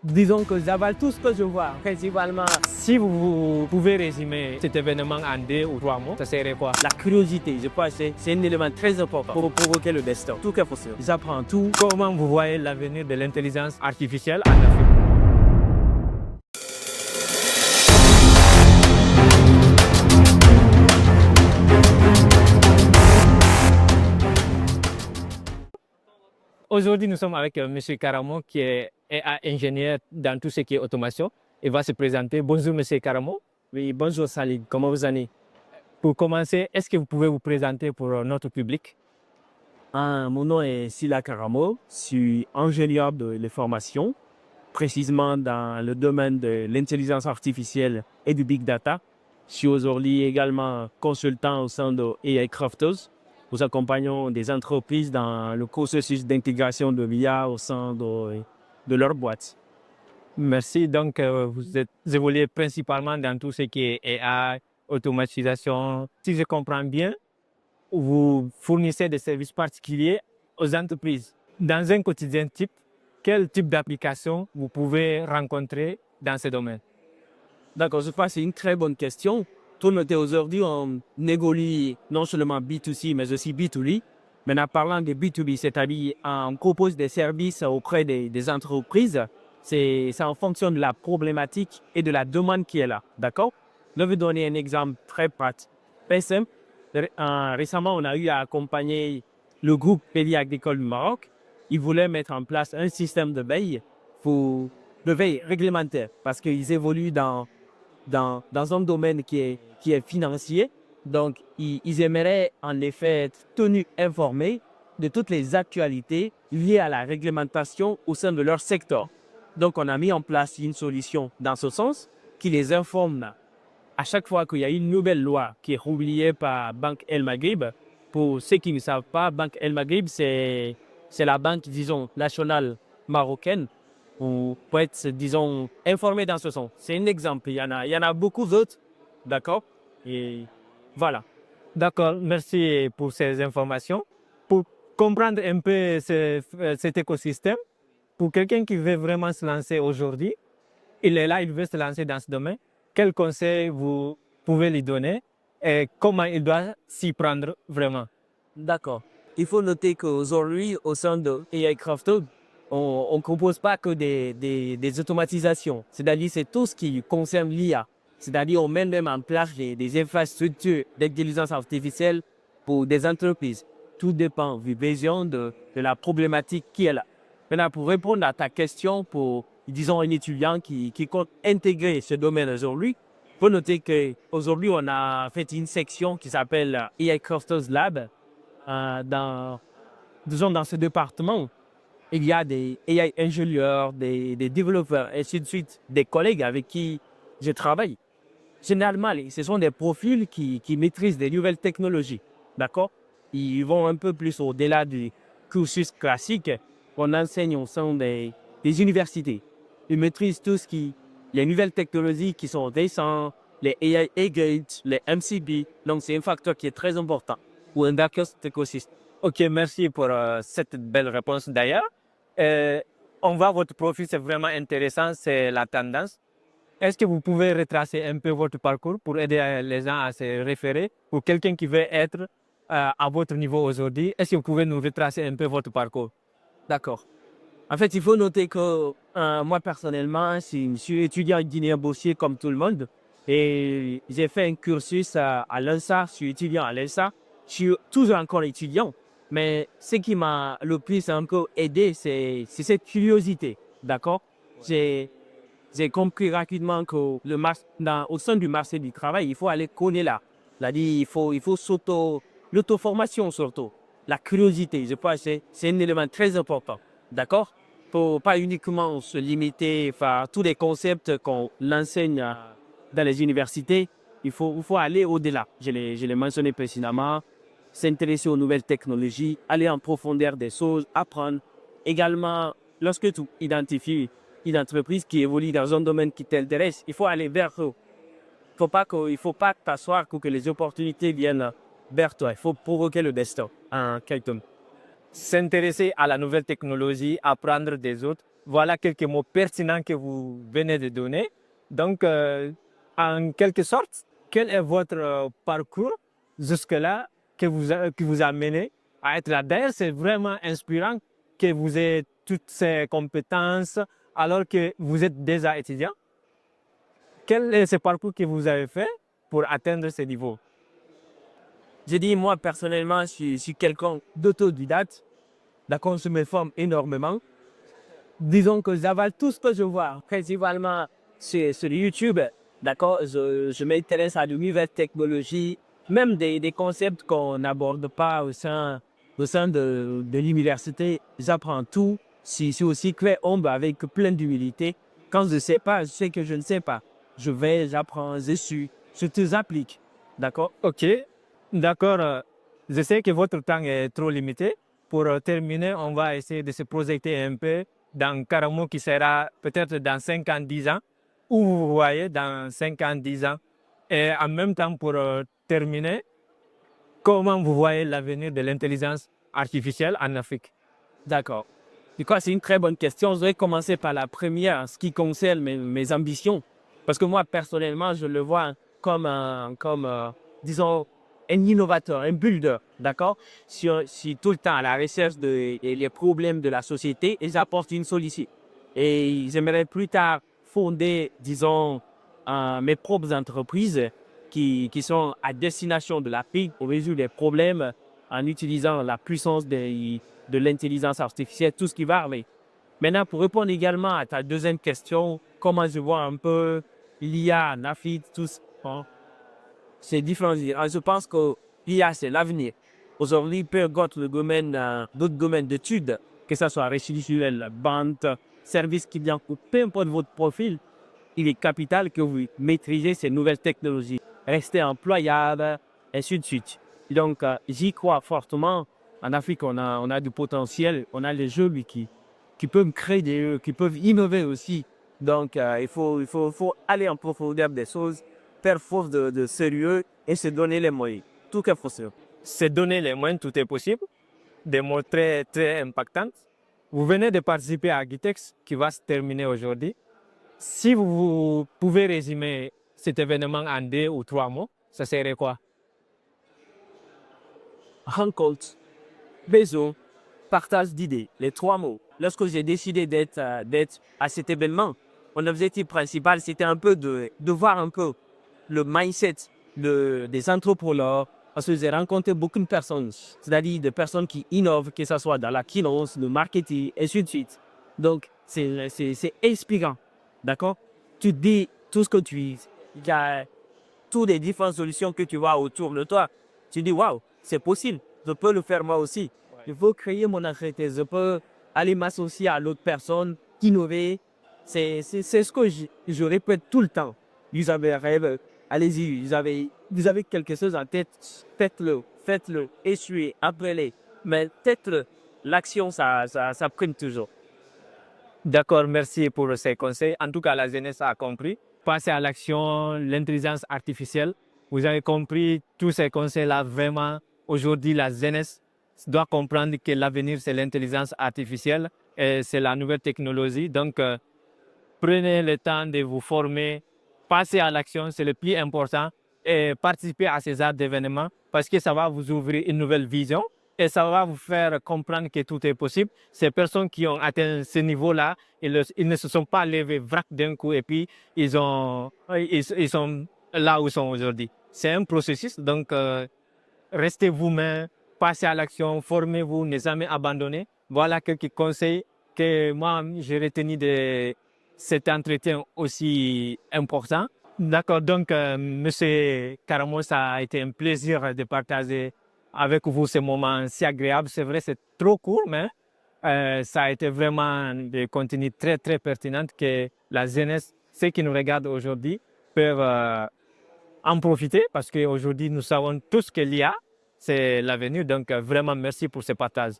Disons que j'avale tout ce que je vois, principalement. Si vous pouvez résumer cet événement en 2 ou 3 mots, ça serait quoi? La curiosité, je pense que c'est un élément très important pour provoquer le destin. Tout est possible. J'apprends tout. Comment vous voyez l'avenir de l'intelligence artificielle en Afrique? Aujourd'hui, nous sommes avec M. Karamo, qui est ingénieur dans tout ce qui est automation. Il va se présenter. Bonjour, M. Karamo. Oui, bonjour Salim, comment vous allez? Pour commencer, est-ce que vous pouvez vous présenter pour notre public? Mon nom est Sila Karamo, je suis ingénieur de l'information, précisément dans le domaine de l'intelligence artificielle et du big data. Je suis aujourd'hui également consultant au sein de AI Crafters. Nous accompagnons des entreprises dans le processus d'intégration de l'IA au sein de leur boîte. Merci. Donc, vous évoluez principalement dans tout ce qui est AI, automatisation. Si je comprends bien, vous fournissez des services particuliers aux entreprises. Dans un quotidien type, quel type d'application vous pouvez rencontrer dans ce domaine? D'accord, je pense que c'est une très bonne question. Tout le monde aujourd'hui, on évolue non seulement B2C, mais aussi B2B. Maintenant, parlant de B2B, c'est-à-dire on propose des services auprès des entreprises. C'est en fonction de la problématique et de la demande qui est là. D'accord? Je vais donner un exemple très pratique. Très simple. Récemment, on a eu à accompagner le groupe Crédit Agricole du Maroc. Ils voulaient mettre en place un système de veille réglementaire parce qu'ils évoluent dans un domaine qui est financier. Donc, ils aimeraient en effet être tenus informés de toutes les actualités liées à la réglementation au sein de leur secteur. Donc, on a mis en place une solution dans ce sens qui les informe à chaque fois qu'il y a une nouvelle loi qui est publiée par Banque El Maghrib. Pour ceux qui ne savent pas, Banque El Maghrib, c'est la banque, disons, nationale marocaine ou pour être, disons, informé dans ce sens. C'est un exemple. Il y en a beaucoup d'autres. D'accord? Et voilà. D'accord, merci pour ces informations. Pour comprendre un peu cet écosystème, pour quelqu'un qui veut vraiment se lancer aujourd'hui, il est là, il veut se lancer dans ce domaine, quels conseils vous pouvez lui donner et comment il doit s'y prendre vraiment? D'accord. Il faut noter qu'aujourd'hui, au sein de AI Crafted, on ne compose pas que des automatisations. C'est-à-dire, c'est tout ce qui concerne l'IA. C'est-à-dire, on met même en place des infrastructures d'intelligence artificielle pour des entreprises. Tout dépend du besoin de la problématique qui est là. Maintenant, pour répondre à ta question, pour, disons, un étudiant qui compte intégrer ce domaine aujourd'hui, il faut noter qu'aujourd'hui, on a fait une section qui s'appelle AI Crafted Lab disons, dans ce département. Il y a des AI ingénieurs, des développeurs, et ainsi de suite, des collègues avec qui je travaille. Généralement, ce sont des profils qui maîtrisent des nouvelles technologies. D'accord? Ils vont un peu plus au-delà du cursus classique qu'on enseigne au sein des universités. Ils maîtrisent tout ce qui, les nouvelles technologies qui sont récentes, les AI Agents, les MCP. Donc, c'est un facteur qui est très important pour un cet écosystème. Ok, merci pour cette belle réponse d'ailleurs. On voit votre profil, c'est vraiment intéressant, c'est la tendance. Est-ce que vous pouvez retracer un peu votre parcours pour aider les gens à se référer? Pour quelqu'un qui veut être à votre niveau aujourd'hui, est-ce que vous pouvez nous retracer un peu votre parcours? D'accord. En fait, il faut noter que moi, personnellement, je suis étudiant ingénieur boursier comme tout le monde. Et j'ai fait un cursus à l'ENSA. Je suis étudiant à l'ENSA. Je suis toujours encore étudiant. Mais ce qui m'a le plus encore aidé, c'est cette curiosité. D'accord? J'ai j'ai compris rapidement que au sein du marché du travail, il faut aller connaître là. C'est-à-dire, il faut l'auto-formation surtout. La curiosité, je pense que c'est un élément très important. D'accord? Faut pas uniquement se limiter à tous les concepts qu'on enseigne dans les universités. Il faut aller au-delà. Je l'ai mentionné précédemment. S'intéresser aux nouvelles technologies, aller en profondeur des choses, apprendre. Également, lorsque tu identifies une entreprise qui évolue dans un domaine qui t'intéresse, il faut aller vers eux. Il faut pas t'asseoir pour que les opportunités viennent vers toi. Il faut provoquer le destin en quelqu'un. S'intéresser à la nouvelle technologie, apprendre des autres, Voilà quelques mots pertinents que vous venez de donner. Donc, en quelque sorte, quel est votre parcours jusque-là qui vous a mené à être là? D'ailleurs, c'est vraiment inspirant que vous ayez toutes ces compétences alors que vous êtes déjà étudiant. Quel est ce parcours que vous avez fait pour atteindre ce niveau? J'ai dit, moi, personnellement, je suis quelqu'un d'autodidacte. D'accord, je me forme énormément. Disons que j'avale tout ce que je vois, principalement sur YouTube. D'accord, je m'intéresse à de nouvelles technologies, même des concepts qu'on n'aborde pas au sein de l'université. J'apprends tout. Je suis aussi très humble avec plein d'humilité. Quand je ne sais pas, je sais que je ne sais pas. Je vais, j'apprends, je suis, je te applique. D'accord? OK, d'accord. Je sais que votre temps est trop limité. Pour terminer, on va essayer de se projeter un peu dans Karamo qui sera peut-être dans 5 ans, 10 ans, où vous voyez dans 5 ans, 10 ans. Et en même temps, pour terminer, comment vous voyez l'avenir de l'intelligence artificielle en Afrique? D'accord. Du coup, c'est une très bonne question. Je vais commencer par la première, ce qui concerne mes ambitions. Parce que moi, personnellement, je le vois disons, un innovateur, un builder, d'accord? Je suis tout le temps à la recherche des problèmes de la société et j'apporte une solution. Et j'aimerais plus tard fonder, disons, mes propres entreprises qui sont à destination de l'Afrique pour résoudre les problèmes en utilisant la puissance de l'intelligence artificielle, tout ce qui va avec. Maintenant, pour répondre également à ta deuxième question, comment je vois un peu l'IA en Afrique, tout ça, bon, c'est différent. Je pense que l'IA, c'est l'avenir. Aujourd'hui, peu importe le domaine, d'autres domaines d'études, que ce soit résidentiel, banque, service client, ou peu importe votre profil, il est capital que vous maîtrisez ces nouvelles technologies. Restez employable, et ainsi de suite. Donc, j'y crois fortement. En Afrique, on a du potentiel, on a les jeunes qui peuvent créer qui peuvent innover aussi. Donc, faut aller en profondeur des choses, faire force de sérieux et se donner les moyens. Tout est possible. Se donner les moyens, tout est possible. Des mots très, très impactants. Vous venez de participer à Gitex qui va se terminer aujourd'hui. Si vous pouvez résumer cet événement en 2 ou 3 mots, ça serait quoi? Rencontre, besoin, partage d'idées, les trois mots. Lorsque j'ai décidé d'être à cet événement, mon objectif principal, c'était un peu de voir un peu le mindset des entrepreneurs, parce que j'ai rencontré beaucoup de personnes, c'est-à-dire des personnes qui innovent, que ce soit dans la finance, le marketing, et ainsi de suite. Donc, c'est inspirant, d'accord? Tu dis tout ce que il y a toutes les différentes solutions que tu vois autour de toi. Tu dis, waouh, c'est possible, je peux le faire moi aussi. Je veux créer mon entreprise, je peux aller m'associer à l'autre personne, innover. C'est ce que je répète tout le temps. Vous avez un rêve, allez-y, vous avez quelque chose en tête, faites-le, essuyez, appelez. Mais faites-le, l'action, ça prime toujours. D'accord, merci pour ces conseils. En tout cas, la jeunesse a compris. Passer à l'action, l'intelligence artificielle. Vous avez compris tous ces conseils-là. Vraiment, aujourd'hui, la jeunesse doit comprendre que l'avenir, c'est l'intelligence artificielle et c'est la nouvelle technologie. Donc, prenez le temps de vous former, passez à l'action, c'est le plus important, et participez à ces arts d'événements parce que ça va vous ouvrir une nouvelle vision et ça va vous faire comprendre que tout est possible. Ces personnes qui ont atteint ce niveau-là, ils ne se sont pas levés vrac d'un coup et puis ils sont là où ils sont aujourd'hui. C'est un processus, donc restez vous-même, passez à l'action, formez-vous, ne jamais abandonner. Voilà quelques conseils que moi, j'ai retenu de cet entretien aussi important. D'accord, donc, Monsieur Karamo, ça a été un plaisir de partager avec vous ce moment si agréable. C'est vrai, c'est trop court, mais ça a été vraiment des contenus très, très pertinents que la jeunesse, ceux qui nous regardent aujourd'hui, peuvent en profiter parce qu'aujourd'hui, nous savons tous que l'IA, c'est l'avenir. Donc, vraiment, merci pour ce partage.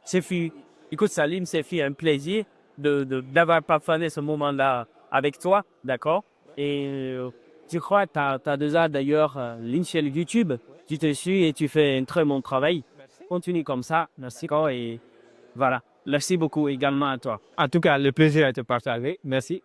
C'est fut, écoute Salim, c'est fut un plaisir d'avoir partagé ce moment-là avec toi, d'accord? Et je crois que tu as, déjà d'ailleurs une chaîne YouTube. Tu te suis et tu fais un très bon travail. Merci. Continue comme ça, merci. D'accord? Et voilà. Merci beaucoup également à toi. En tout cas, le plaisir a été partagé. Merci.